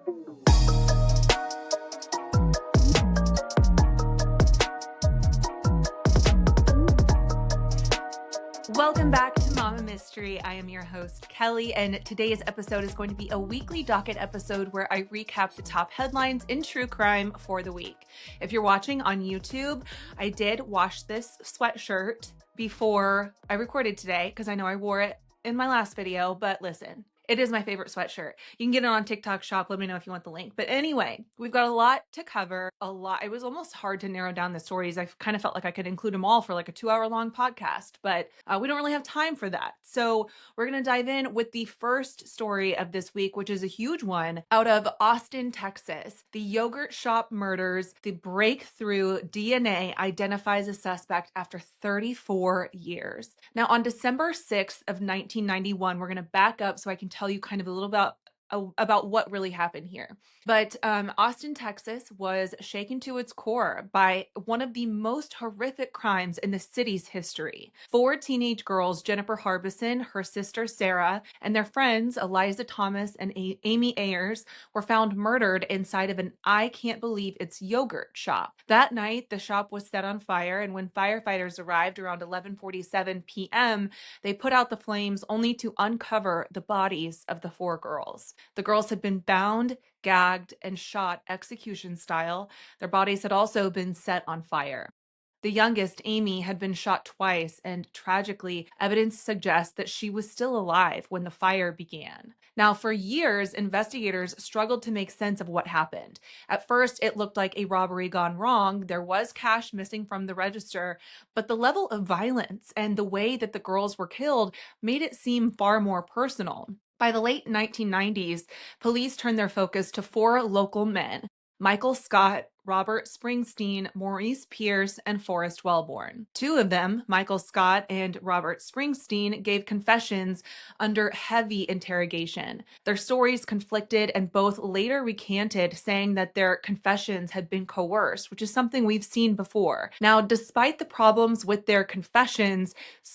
Welcome back to Mama Mystery. I am your host, Kelly, and today's episode is going to be a weekly Docket episode where I recap the top headlines in true crime for the week. If you're watching on YouTube, I did wash this sweatshirt before I recorded today because I know I wore it in my last video, but listen. It is my favorite sweatshirt. You can get it on TikTok shop. Let me know if you want the link. But anyway, we've got a lot to cover. It was almost hard to narrow down the stories. I kind of felt like I could include them all for like a 2-hour long podcast, but we don't really have time for that. So we're going to dive in with the first story of this week, which is a huge one out of Austin, Texas. The yogurt shop murders. The breakthrough DNA identifies a suspect after 34 years. Now, on December 6th of 1991, we're going to back up so I can tell you kind of a little about what really happened here. But Austin, Texas was shaken to its core by one of the most horrific crimes in the city's history. 4 teenage girls, Jennifer Harbison, her sister Sarah, and their friends Eliza Thomas and Amy Ayers, were found murdered inside of an I Can't Believe It's Yogurt shop. That night, the shop was set on fire, and when firefighters arrived around 11:47 p.m., they put out the flames only to uncover the bodies of the 4 girls. The girls had been bound, gagged, and shot execution style. Their bodies had also been set on fire. The youngest, Amy, had been shot twice, and tragically, evidence suggests that she was still alive when the fire began. Now, for years, investigators struggled to make sense of what happened. At first, it looked like a robbery gone wrong. There was cash missing from the register, but the level of violence and the way that the girls were killed made it seem far more personal. By the late 1990s, police turned their focus to 4 local men: Michael Scott, Robert Springsteen, Maurice Pierce, and Forrest Wellborn. 2 of them, Michael Scott and Robert Springsteen, gave confessions under heavy interrogation. Their stories conflicted, and both later recanted, saying that their confessions had been coerced, which is something we've seen before. Now, despite the problems with their confessions,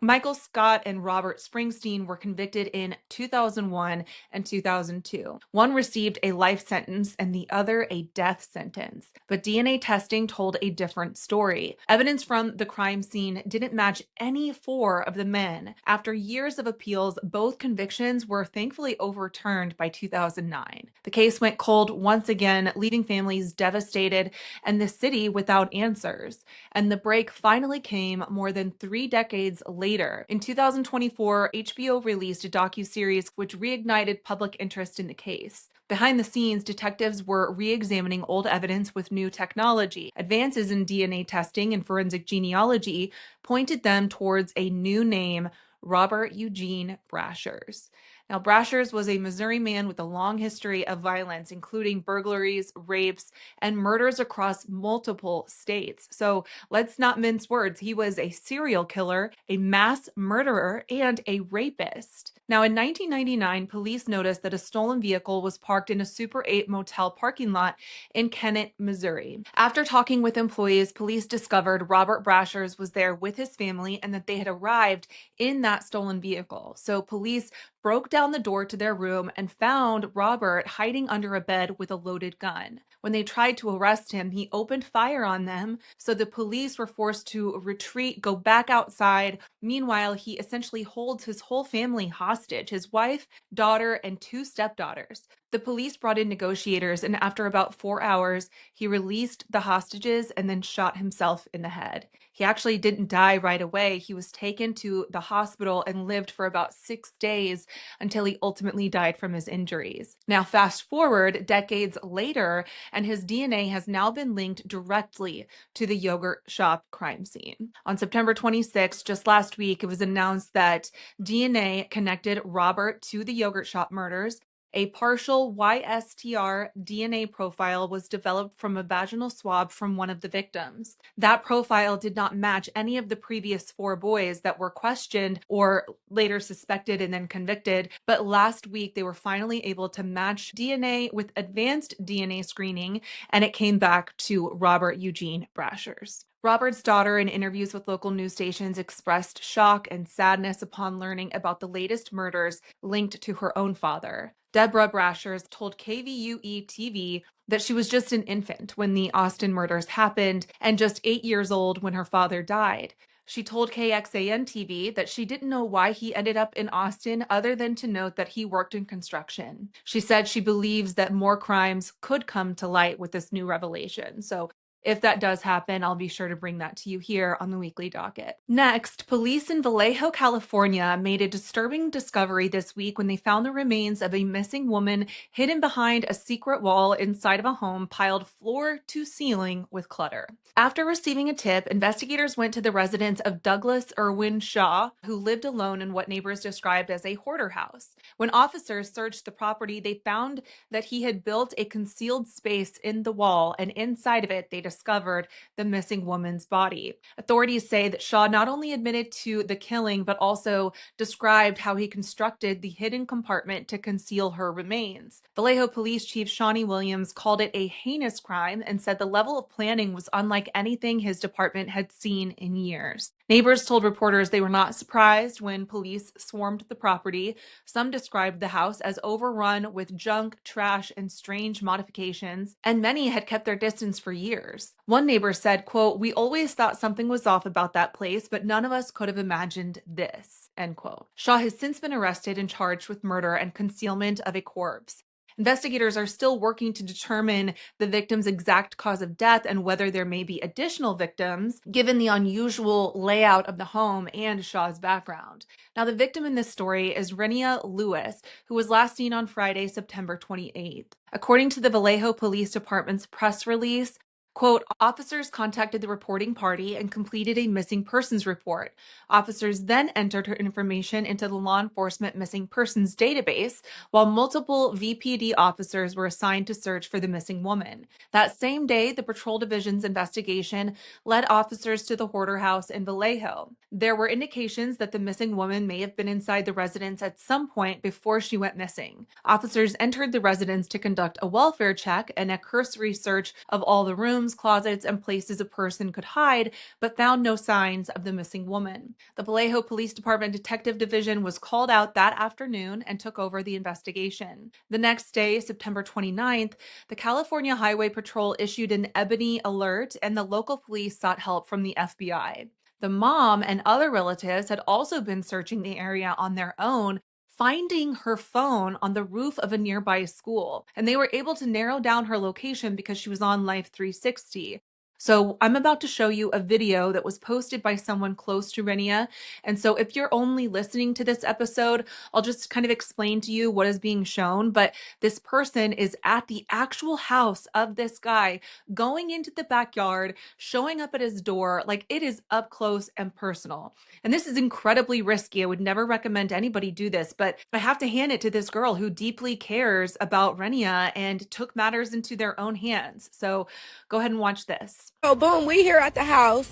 Michael Scott and Robert Springsteen were convicted in 2001 and 2002. One received a life sentence and the other a death sentence. But DNA testing told a different story. Evidence from the crime scene didn't match any 4 of the men. After years of appeals, both convictions were thankfully overturned by 2009. The case went cold once again, leaving families devastated and the city without answers. And the break finally came more than 3 decades later. In 2024, HBO released a docuseries which reignited public interest in the case. Behind the scenes, detectives were re-examining old evidence with new technology. Advances in DNA testing and forensic genealogy pointed them towards a new name: Robert Eugene Brashers. Now, Brashers was a Missouri man with a long history of violence, including burglaries, rapes, and murders across multiple states. So let's not mince words. He was a serial killer, a mass murderer, and a rapist. Now, in 1999, police noticed that a stolen vehicle was parked in a Super 8 motel parking lot in Kennett, Missouri. After talking with employees, police discovered Robert Brashers was there with his family and that they had arrived in that stolen vehicle. So police broke down the door to their room and found Robert hiding under a bed with a loaded gun. When they tried to arrest him, he opened fire on them, so the police were forced to retreat, go back outside. Meanwhile, he essentially holds his whole family hostage: his wife, daughter, and 2 stepdaughters. The police brought in negotiators, and after about 4 hours, he released the hostages and then shot himself in the head. He actually didn't die right away. He was taken to the hospital and lived for about 6 days until he ultimately died from his injuries. Now, fast forward decades later, and his DNA has now been linked directly to the yogurt shop crime scene. On September 26, just last week, it was announced that DNA connected Robert to the yogurt shop murders. A partial YSTR DNA profile was developed from a vaginal swab from one of the victims. That profile did not match any of the previous 4 boys that were questioned or later suspected and then convicted, but last week they were finally able to match DNA with advanced DNA screening, and it came back to Robert Eugene Brashers. Robert's daughter, in interviews with local news stations, expressed shock and sadness upon learning about the latest murders linked to her own father. Deborah Brashers told KVUE TV that she was just an infant when the Austin murders happened and just 8 years old when her father died. She told KXAN TV that she didn't know why he ended up in Austin other than to note that he worked in construction. She said she believes that more crimes could come to light with this new revelation. So if that does happen, I'll be sure to bring that to you here on the weekly docket. Next, police in Vallejo, California made a disturbing discovery this week when they found the remains of a missing woman hidden behind a secret wall inside of a home piled floor to ceiling with clutter. After receiving a tip, investigators went to the residence of Douglas Irwin Shaw, who lived alone in what neighbors described as a hoarder house. When officers searched the property, they found that he had built a concealed space in the wall, and inside of it, they discovered the missing woman's body. Authorities say that Shaw not only admitted to the killing, but also described how he constructed the hidden compartment to conceal her remains. Vallejo Police Chief Shawnee Williams called it a heinous crime and said the level of planning was unlike anything his department had seen in years. Neighbors told reporters they were not surprised when police swarmed the property. Some described the house as overrun with junk, trash, and strange modifications, and many had kept their distance for years. One neighbor said, quote, "We always thought something was off about that place, but none of us could have imagined this," end quote. Shaw has since been arrested and charged with murder and concealment of a corpse. Investigators are still working to determine the victim's exact cause of death and whether there may be additional victims, given the unusual layout of the home and Shaw's background. Now, the victim in this story is Renia Lewis, who was last seen on Friday, September 28th. According to the Vallejo Police Department's press release, quote, "Officers contacted the reporting party and completed a missing persons report. Officers then entered her information into the law enforcement missing persons database, while multiple VPD officers were assigned to search for the missing woman. That same day, the Patrol Division's investigation led officers to the Hoarder house in Vallejo. There were indications that the missing woman may have been inside the residence at some point before she went missing. Officers entered the residence to conduct a welfare check and a cursory search of all the rooms, closets, and places a person could hide, but found no signs of the missing woman. The Vallejo Police Department Detective Division was called out that afternoon and took over the investigation. The next day, September 29th, the California Highway Patrol issued an ebony alert, and the local police sought help from the FBI. The mom and other relatives had also been searching the area on their own, finding her phone on the roof of a nearby school, and they were able to narrow down her location because she was on Life 360. So I'm about to show you a video that was posted by someone close to Renia. And so if you're only listening to this episode, I'll just kind of explain to you what is being shown. But this person is at the actual house of this guy, going into the backyard, showing up at his door. Like, it is up close and personal. And this is incredibly risky. I would never recommend anybody do this, but I have to hand it to this girl who deeply cares about Renia and took matters into their own hands. So go ahead and watch this. Oh, boom, we here at the house.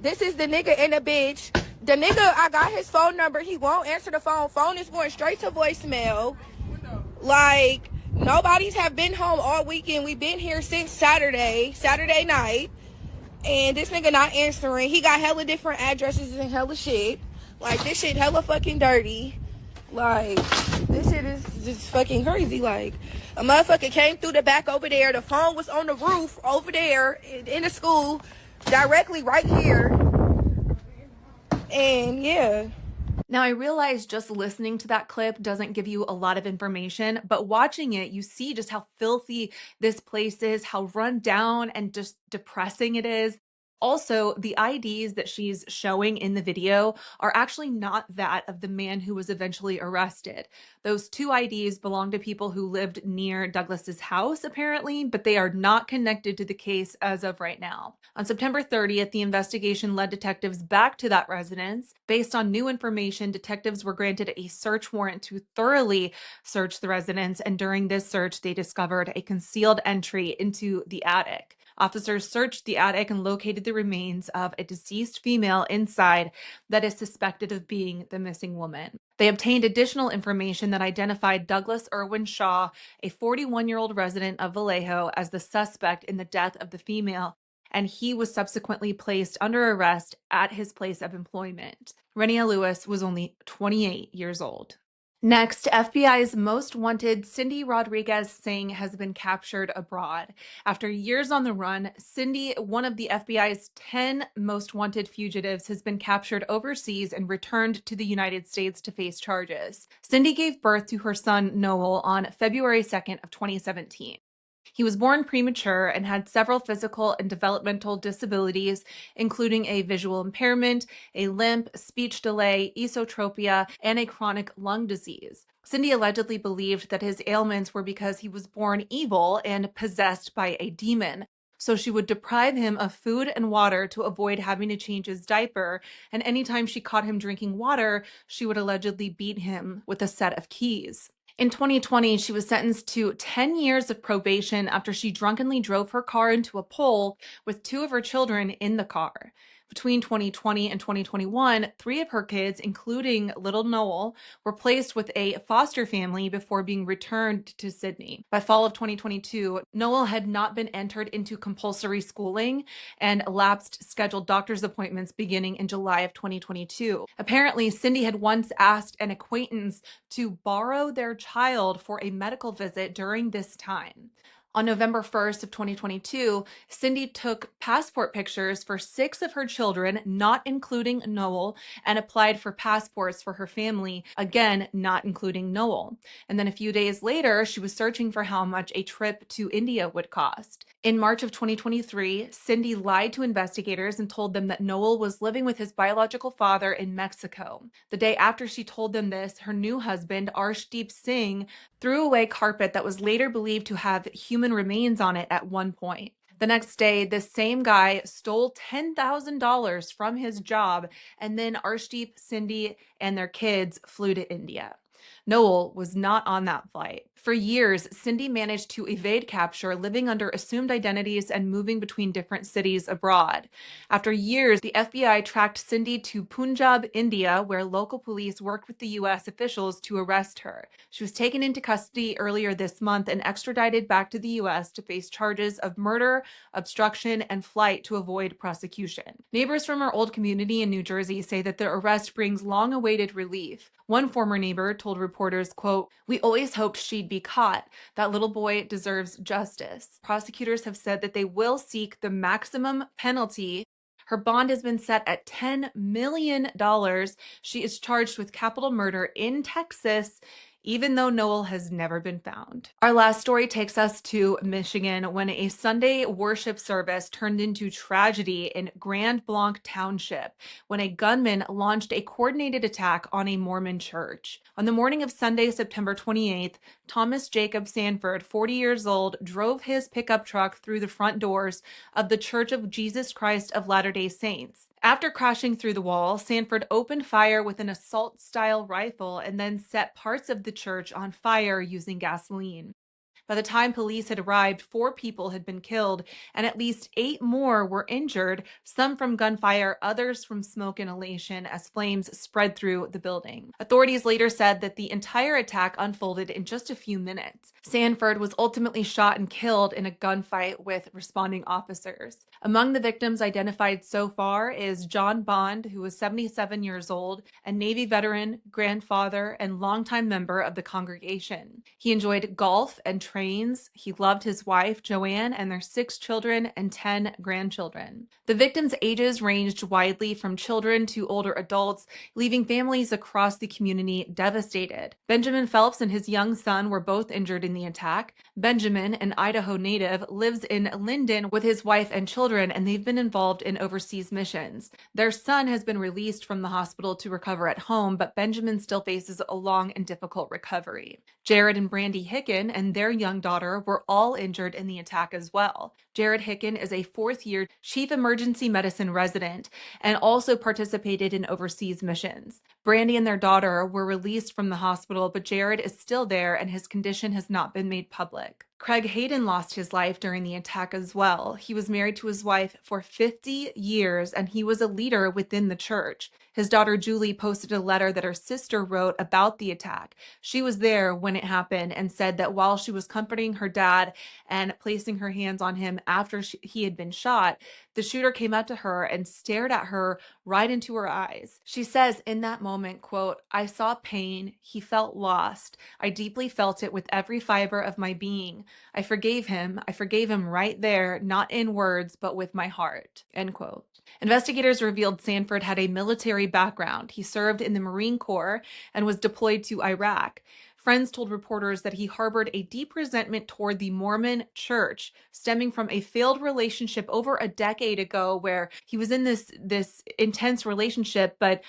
This is the nigga and the bitch. The nigga, I got his phone number. He won't answer the phone. Phone is going straight to voicemail. Like, nobody's have been home all weekend. We've been here since Saturday night. And this nigga not answering. He got hella different addresses and hella shit. Like, this shit hella fucking dirty. Like, this shit is just fucking crazy. Like, a motherfucker came through the back over there. The phone was on the roof over there in the school, directly right here. And yeah. Now, I realize just listening to that clip doesn't give you a lot of information, but watching it, you see just how filthy this place is, how run down and just depressing it is. Also, the IDs that she's showing in the video are actually not that of the man who was eventually arrested. Those two IDs belong to people who lived near Douglas's house, apparently, but they are not connected to the case as of right now. On September 30th, the investigation led detectives back to that residence. Based on new information, detectives were granted a search warrant to thoroughly search the residence, and during this search, they discovered a concealed entry into the attic. Officers searched the attic and located the remains of a deceased female inside that is suspected of being the missing woman. They obtained additional information that identified Douglas Irwin Shaw, a 41-year-old resident of Vallejo, as the suspect in the death of the female, and he was subsequently placed under arrest at his place of employment. Renia Lewis was only 28 years old. Next, FBI's most wanted Cindy Rodriguez Singh has been captured abroad. After years on the run, Cindy, one of the FBI's 10 most wanted fugitives, has been captured overseas and returned to the United States to face charges. Cindy gave birth to her son Noel on February 2nd of 2017. He was born premature and had several physical and developmental disabilities, including a visual impairment, a limp, speech delay, esotropia, and a chronic lung disease. Cindy allegedly believed that his ailments were because he was born evil and possessed by a demon. So she would deprive him of food and water to avoid having to change his diaper. And anytime she caught him drinking water, she would allegedly beat him with a set of keys. In 2020, she was sentenced to 10 years of probation after she drunkenly drove her car into a pole with two of her children in the car. Between 2020 and 2021, three of her kids, including little Noel, were placed with a foster family before being returned to Sydney. By fall of 2022, Noel had not been entered into compulsory schooling and lapsed scheduled doctor's appointments beginning in July of 2022. Apparently, Cindy had once asked an acquaintance to borrow their child for a medical visit during this time. On November 1st of 2022, Cindy took passport pictures for 6 of her children, not including Noel, and applied for passports for her family, again, not including Noel. And then a few days later, she was searching for how much a trip to India would cost. In March of 2023, Cindy lied to investigators and told them that Noel was living with his biological father in Mexico. The day after she told them this, her new husband, Arshdeep Singh, threw away carpet that was later believed to have human remains on it at one point. The next day, this same guy stole $10,000 from his job, and then Arshdeep, Cindy, and their kids flew to India. Noel was not on that flight. For years, Cindy managed to evade capture, living under assumed identities and moving between different cities abroad. After years, the FBI tracked Cindy to Punjab, India, where local police worked with the U.S. officials to arrest her. She was taken into custody earlier this month and extradited back to the U.S. to face charges of murder, obstruction, and flight to avoid prosecution. Neighbors from her old community in New Jersey say that the arrest brings long-awaited relief. One former neighbor told reporters, quote, "We always hoped she'd be caught. That little boy deserves justice." Prosecutors have said that they will seek the maximum penalty. Her bond has been set at $10 million. She is charged with capital murder in Texas, even though Noel has never been found. Our last story takes us to Michigan when a Sunday worship service turned into tragedy in Grand Blanc Township when a gunman launched a coordinated attack on a Mormon church. On the morning of Sunday, September 28th, Thomas Jacob Sanford, 40 years old, drove his pickup truck through the front doors of the Church of Jesus Christ of Latter-day Saints. After crashing through the wall, Sanford opened fire with an assault-style rifle and then set parts of the church on fire using gasoline. By the time police had arrived, 4 people had been killed, and at least 8 more were injured, some from gunfire, others from smoke inhalation, as flames spread through the building. Authorities later said that the entire attack unfolded in just a few minutes. Sanford was ultimately shot and killed in a gunfight with responding officers. Among the victims identified so far is John Bond, who was 77 years old, a Navy veteran, grandfather, and longtime member of the congregation. He enjoyed golf and trains. He loved his wife, Joanne, and their 6 children and 10 grandchildren. The victims' ages ranged widely from children to older adults, leaving families across the community devastated. Benjamin Phelps and his young son were both injured in the attack. Benjamin, an Idaho native, lives in Linden with his wife and children, and they've been involved in overseas missions. Their son has been released from the hospital to recover at home, but Benjamin still faces a long and difficult recovery. Jared and Brandy Hicken and their young daughter were all injured in the attack as well. Jared Hicken is a 4th-year chief emergency medicine resident and also participated in overseas missions. Brandy and their daughter were released from the hospital, but Jared is still there and his condition has not been made public. Craig Hayden lost his life during the attack as well. He was married to his wife for 50 years and he was a leader within the church. His daughter Julie posted a letter that her sister wrote about the attack. She was there when it happened and said that while she was comforting her dad and placing her hands on him after he had been shot, the shooter came up to her and stared at her right into her eyes. She says, "In that moment, moment, quote, "I saw pain. He felt lost. I deeply felt it with every fiber of my being. I forgave him. I forgave him right there, not in words, but with my heart," end quote. Investigators revealed Sanford had a military background. He served in the Marine Corps and was deployed to Iraq. Friends told reporters that he harbored a deep resentment toward the Mormon church, stemming from a failed relationship over a decade ago where he was in this intense relationship, but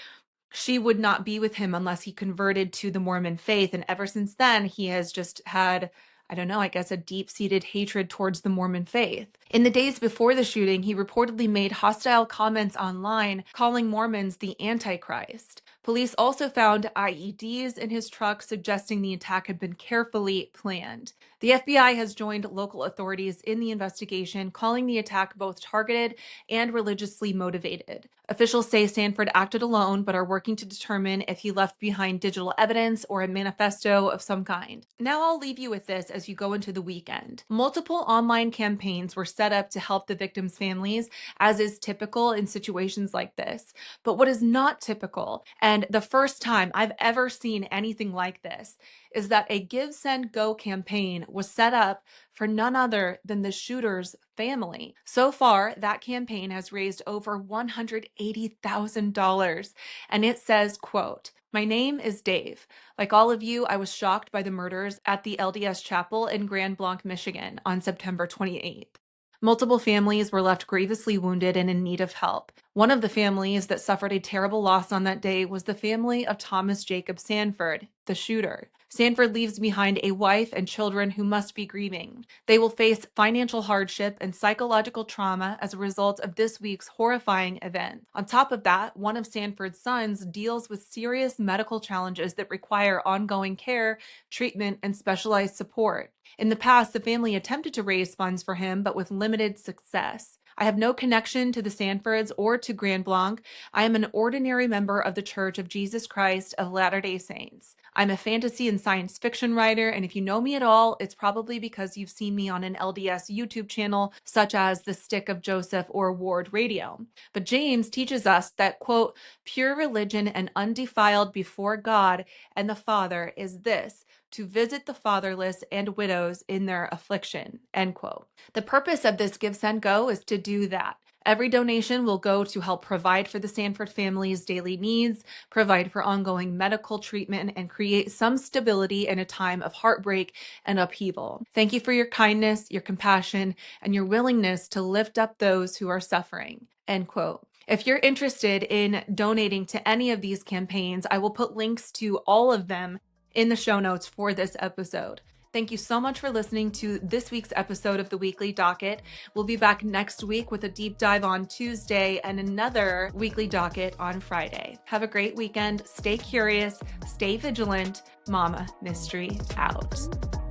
she would not be with him unless he converted to the Mormon faith. And ever since then, he has just had, I don't know, I guess a deep-seated hatred towards the Mormon faith. In the days before the shooting, he reportedly made hostile comments online, calling Mormons the Antichrist. Police also found IEDs in his truck, suggesting the attack had been carefully planned. The FBI has joined local authorities in the investigation, calling the attack both targeted and religiously motivated. Officials say Sanford acted alone, but are working to determine if he left behind digital evidence or a manifesto of some kind. Now I'll leave you with this as you go into the weekend. Multiple online campaigns were set up to help the victims' families, as is typical in situations like this. But what is not typical, and the first time I've ever seen anything like this, is that a Give, Send, Go campaign was set up for none other than the shooter's family. So far, that campaign has raised over $180,000. And it says, quote, "My name is Dave. Like all of you, I was shocked by the murders at the LDS Chapel in Grand Blanc, Michigan on September 28th. Multiple families were left grievously wounded and in need of help. One of the families that suffered a terrible loss on that day was the family of Thomas Jacob Sanford, the shooter. Sanford leaves behind a wife and children who must be grieving. They will face financial hardship and psychological trauma as a result of this week's horrifying event. On top of that, one of Sanford's sons deals with serious medical challenges that require ongoing care, treatment, and specialized support. In the past, the family attempted to raise funds for him, but with limited success. I have no connection to the Sanfords or to Grand Blanc. I am an ordinary member of the Church of Jesus Christ of Latter-day Saints. I'm a fantasy and science fiction writer, and if you know me at all, it's probably because you've seen me on an LDS YouTube channel, such as The Stick of Joseph or Ward Radio. But James teaches us that, quote, pure religion and undefiled before God and the Father is this, to visit the fatherless and widows in their affliction, end quote. The purpose of this Give, Send, Go is to do that. Every donation will go to help provide for the Sanford family's daily needs, provide for ongoing medical treatment, and create some stability in a time of heartbreak and upheaval. Thank you for your kindness, your compassion, and your willingness to lift up those who are suffering, end quote. If you're interested in donating to any of these campaigns, I will put links to all of them in the show notes for this episode. Thank you so much for listening to this week's episode of the Weekly Docket. We'll be back next week with a deep dive on Tuesday and another Weekly Docket on Friday. Have a great weekend. Stay curious, stay vigilant. Mama Mystery out.